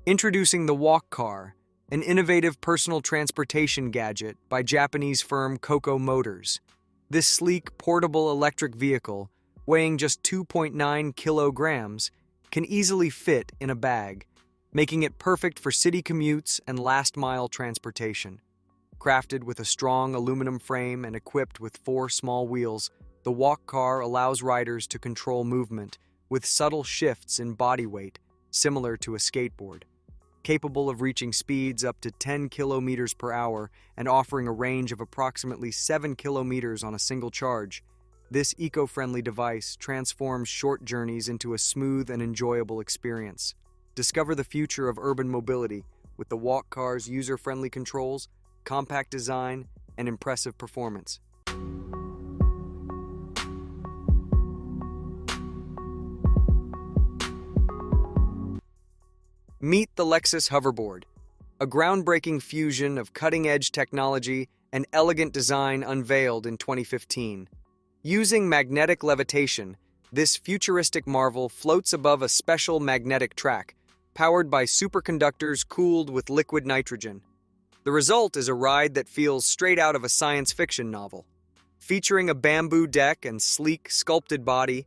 Introducing the Walk Car, an innovative personal transportation gadget by Japanese firm Coco Motors. This sleek, portable electric vehicle, weighing just 2.9 kilograms, can easily fit in a bag, making it perfect for city commutes and last-mile transportation. Crafted with a strong aluminum frame and equipped with 4 small wheels, the Walk Car allows riders to control movement with subtle shifts in body weight, similar to a skateboard. Capable of reaching speeds up to 10 kilometers per hour and offering a range of approximately 7 kilometers on a single charge, this eco-friendly device transforms short journeys into a smooth and enjoyable experience. Discover the future of urban mobility with the Walk Car's user-friendly controls, compact design, and impressive performance. Meet the Lexus Hoverboard, a groundbreaking fusion of cutting-edge technology and elegant design unveiled in 2015. Using magnetic levitation, this futuristic marvel floats above a special magnetic track, powered by superconductors cooled with liquid nitrogen. The result is a ride that feels straight out of a science fiction novel. Featuring a bamboo deck and sleek, sculpted body,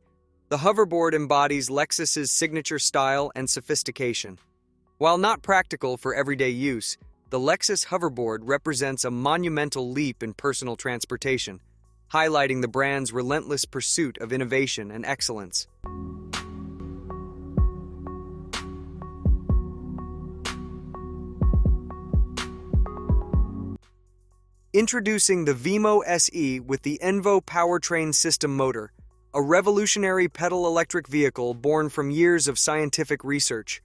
the hoverboard embodies Lexus's signature style and sophistication. While not practical for everyday use, the Lexus Hoverboard represents a monumental leap in personal transportation, highlighting the brand's relentless pursuit of innovation and excellence. Introducing the Veemo SE with the Envo powertrain system motor, a revolutionary pedal electric vehicle born from years of scientific research.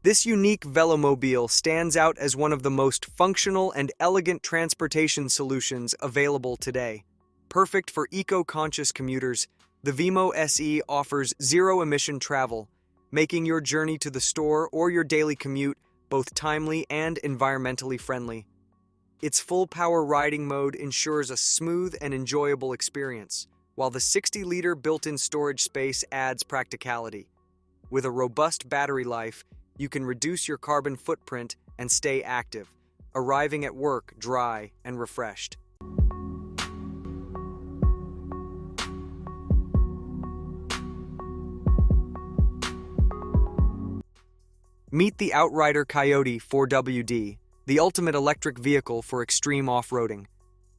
This unique velomobile stands out as one of the most functional and elegant transportation solutions available today. Perfect for eco-conscious commuters, the Veemo SE offers zero-emission travel, making your journey to the store or your daily commute both timely and environmentally friendly. Its full-power riding mode ensures a smooth and enjoyable experience, while the 60-liter built-in storage space adds practicality. With a robust battery life, you can reduce your carbon footprint and stay active, arriving at work dry and refreshed. Meet the Outrider Coyote 4WD, the ultimate electric vehicle for extreme off-roading.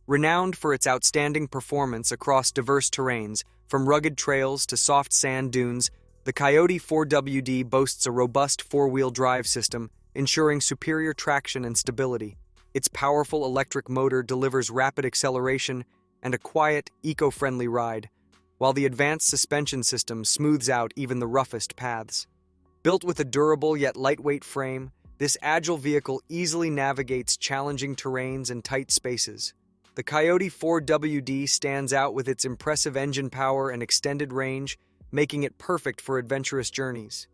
Renowned for its outstanding performance across diverse terrains, from rugged trails to soft sand dunes, the Coyote 4WD boasts a robust four-wheel drive system, ensuring superior traction and stability. Its powerful electric motor delivers rapid acceleration and a quiet, eco-friendly ride, while the advanced suspension system smooths out even the roughest paths. Built with a durable yet lightweight frame, this agile vehicle easily navigates challenging terrains and tight spaces. The Coyote 4WD stands out with its impressive engine power and extended range, making it perfect for adventurous journeys.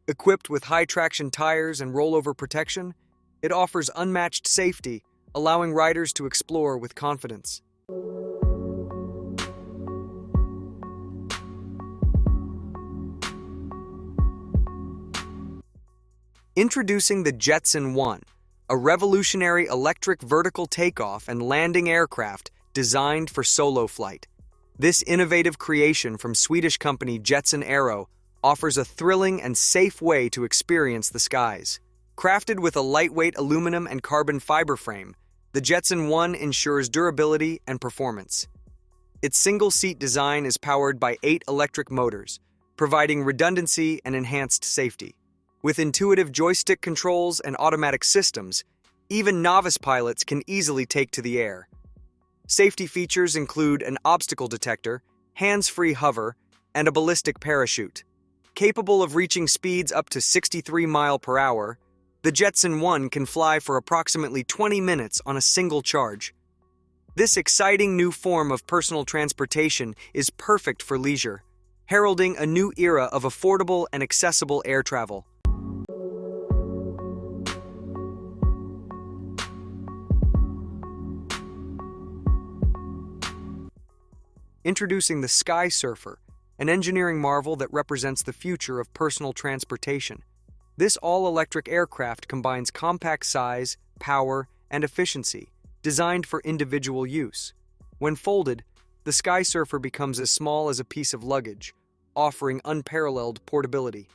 Equipped with high-traction tires and rollover protection, it offers unmatched safety, allowing riders to explore with confidence. Introducing the Jetson One, a revolutionary electric vertical takeoff and landing aircraft designed for solo flight. This innovative creation from Swedish company Jetson Aero offers a thrilling and safe way to experience the skies. Crafted with a lightweight aluminum and carbon fiber frame, the Jetson One ensures durability and performance. Its single-seat design is powered by 8 electric motors, providing redundancy and enhanced safety. With intuitive joystick controls and automatic systems, even novice pilots can easily take to the air. Safety features include an obstacle detector, hands-free hover, and a ballistic parachute. Capable of reaching speeds up to 63 miles per hour, the Jetson One can fly for approximately 20 minutes on a single charge. This exciting new form of personal transportation is perfect for leisure, heralding a new era of affordable and accessible air travel. Introducing the Sky Surfer, an engineering marvel that represents the future of personal transportation. This all-electric aircraft combines compact size, power, and efficiency, designed for individual use. When folded, the Sky Surfer becomes as small as a piece of luggage, offering unparalleled portability.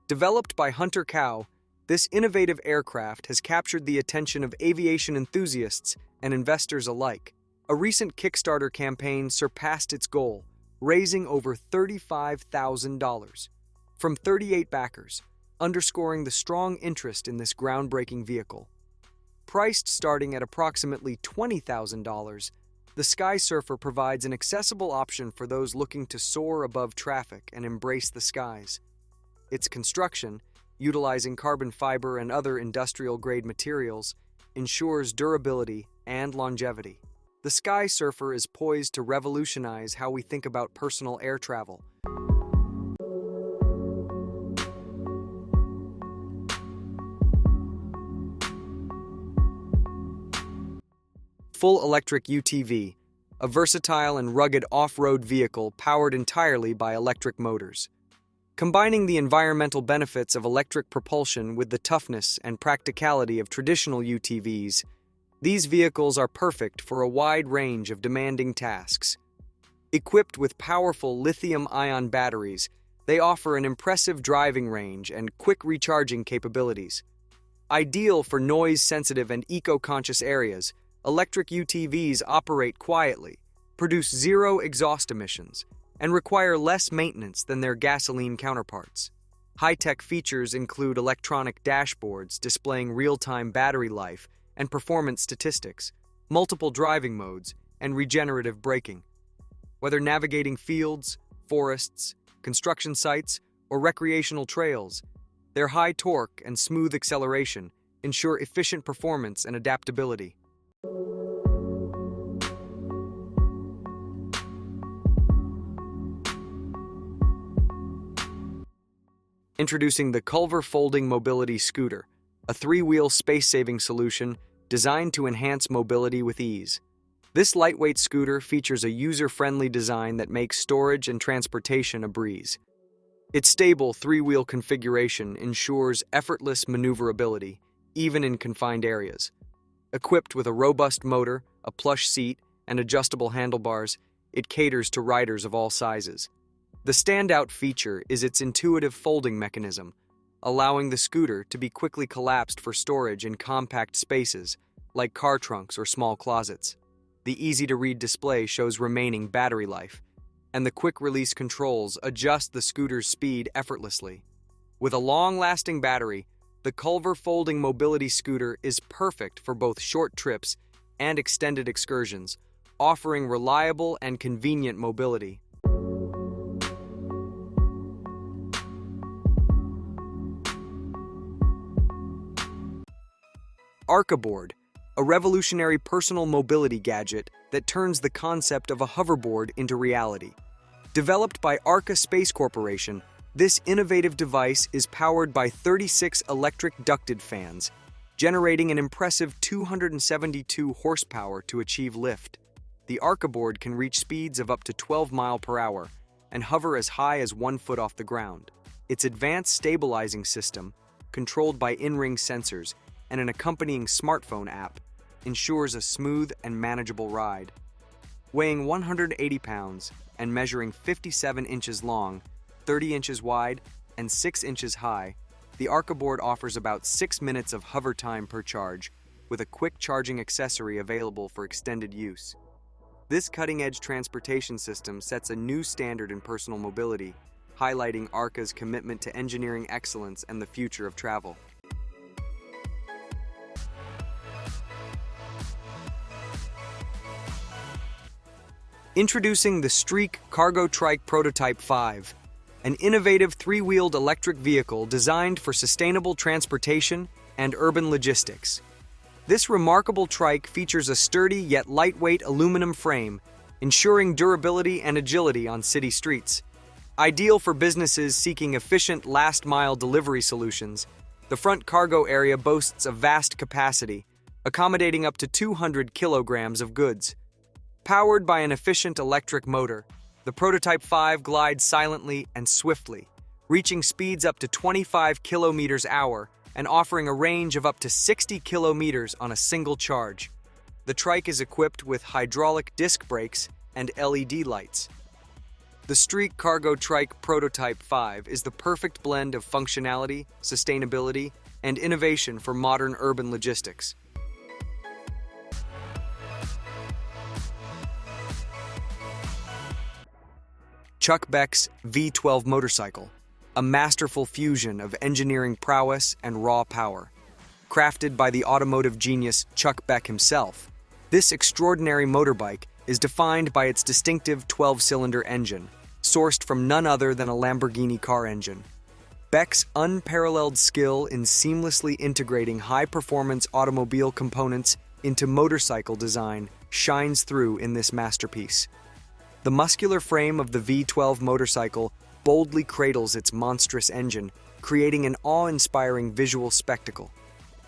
Developed by Hunter Cow, this innovative aircraft has captured the attention of aviation enthusiasts and investors alike. A recent Kickstarter campaign surpassed its goal, raising over $35,000 from 38 backers, underscoring the strong interest in this groundbreaking vehicle. Priced starting at approximately $20,000, the Sky Surfer provides an accessible option for those looking to soar above traffic and embrace the skies. Its construction, utilizing carbon fiber and other industrial-grade materials, ensures durability and longevity. The Sky Surfer is poised to revolutionize how we think about personal air travel. Full Electric UTV, a versatile and rugged off-road vehicle powered entirely by electric motors. Combining the environmental benefits of electric propulsion with the toughness and practicality of traditional UTVs, these vehicles are perfect for a wide range of demanding tasks. Equipped with powerful lithium-ion batteries, they offer an impressive driving range and quick recharging capabilities. Ideal for noise-sensitive and eco-conscious areas, electric UTVs operate quietly, produce zero exhaust emissions, and require less maintenance than their gasoline counterparts. High-tech features include electronic dashboards displaying real-time battery life and performance statistics, multiple driving modes, and regenerative braking. Whether navigating fields, forests, construction sites, or recreational trails, their high torque and smooth acceleration ensure efficient performance and adaptability. Introducing the Culver Folding Mobility Scooter, a three-wheel space-saving solution designed to enhance mobility with ease. This lightweight scooter features a user-friendly design that makes storage and transportation a breeze. Its stable three-wheel configuration ensures effortless maneuverability, even in confined areas. Equipped with a robust motor, a plush seat, and adjustable handlebars, it caters to riders of all sizes. The standout feature is its intuitive folding mechanism, allowing the scooter to be quickly collapsed for storage in compact spaces, like car trunks or small closets. The easy-to-read display shows remaining battery life, and the quick-release controls adjust the scooter's speed effortlessly. With a long-lasting battery, the Culver Folding Mobility Scooter is perfect for both short trips and extended excursions, offering reliable and convenient mobility. Arca Board, a revolutionary personal mobility gadget that turns the concept of a hoverboard into reality. Developed by Arca Space Corporation, this innovative device is powered by 36 electric ducted fans, generating an impressive 272 horsepower to achieve lift. The Arca Board can reach speeds of up to 12 miles per hour and hover as high as 1 foot off the ground. Its advanced stabilizing system, controlled by in-ring sensors, and an accompanying smartphone app, ensures a smooth and manageable ride. Weighing 180 pounds and measuring 57 inches long, 30 inches wide, and 6 inches high, the Arca Board offers about 6 minutes of hover time per charge, with a quick charging accessory available for extended use. This cutting-edge transportation system sets a new standard in personal mobility, highlighting Arca's commitment to engineering excellence and the future of travel. Introducing the Streek Cargo Trike Prototype 5, an innovative three-wheeled electric vehicle designed for sustainable transportation and urban logistics. This remarkable trike features a sturdy yet lightweight aluminum frame, ensuring durability and agility on city streets. Ideal for businesses seeking efficient last-mile delivery solutions, the front cargo area boasts a vast capacity, accommodating up to 200 kilograms of goods. Powered by an efficient electric motor, the Prototype 5 glides silently and swiftly, reaching speeds up to 25 kilometers hour and offering a range of up to 60 kilometers on a single charge. The Trike is equipped with hydraulic disc brakes and LED lights. The Streek Cargo Trike Prototype 5 is the perfect blend of functionality, sustainability, and innovation for modern urban logistics. Becks V12 motorcycle, a masterful fusion of engineering prowess and raw power. Crafted by the automotive genius Becks himself, this extraordinary motorbike is defined by its distinctive 12-cylinder engine, sourced from none other than a Lamborghini car engine. Becks' unparalleled skill in seamlessly integrating high-performance automobile components into motorcycle design shines through in this masterpiece. The muscular frame of the V12 motorcycle boldly cradles its monstrous engine, creating an awe-inspiring visual spectacle.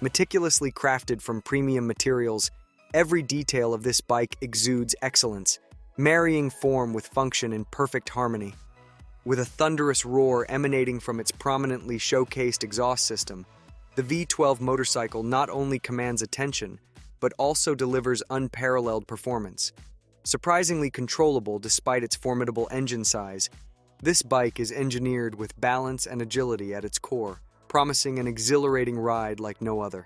Meticulously crafted from premium materials, every detail of this bike exudes excellence, marrying form with function in perfect harmony. With a thunderous roar emanating from its prominently showcased exhaust system, the V12 motorcycle not only commands attention, but also delivers unparalleled performance. Surprisingly controllable despite its formidable engine size, this bike is engineered with balance and agility at its core, promising an exhilarating ride like no other.